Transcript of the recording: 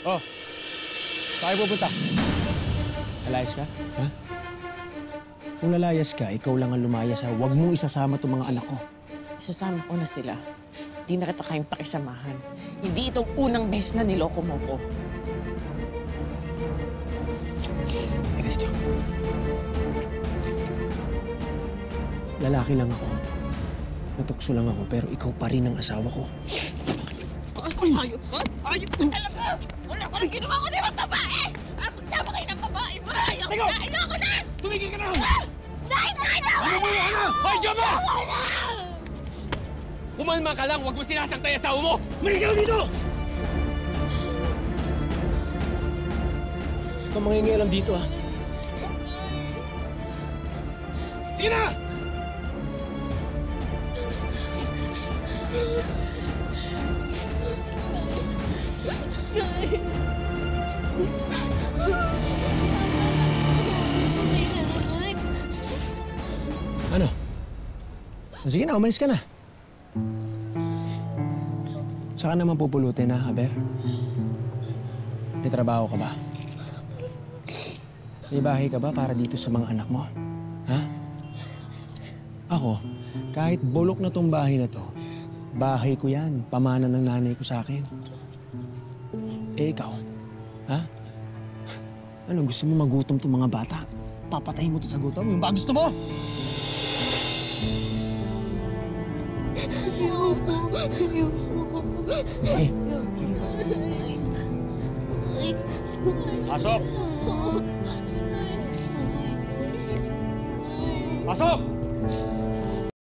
Oh, saan kayo pupunta? Lalayas ka? Ha? Kung lalayas ka, ikaw lang ang lumayas ha. Huwag mong isasama itong mga anak ko. Isasama ko na sila. Hindi na kita kayang pakisamahan. Hindi itong unang beses na niloko mo ko. Teka dito. Lalaki lang ako. Natukso lang ako, pero ikaw pa rin ang asawa ko. Ayok ka? Ayok ka talaga! Wala ko rin ginawa ko din ang babae! Magsama kayo ng babae mo! Ayoko na! Tumigil ka na! Dahil na! Ano mo yan? Hoy, Joma! Wala! Umalma ka lang! Huwag mo sinasangkay asawa mo! Manig ka lang dito! Huwag kang mangingialam dito, ha? Sige na! Ano? Sige na, umalis ka na. Saan ka naman pupulutin, ha, Aber? May trabaho ka ba? May bahay ka ba para dito sa mga anak mo? Ha? Ako, kahit bulok na tong bahay na to, bahay ko yan. Pamana ng nanay ko sa akin. Eh, ikaw? Ha? Ano, gusto mo magutom tong mga bata? Papatayin mo to sa gutom? Yung ba gusto mo? Sige. Pasok! Pasok!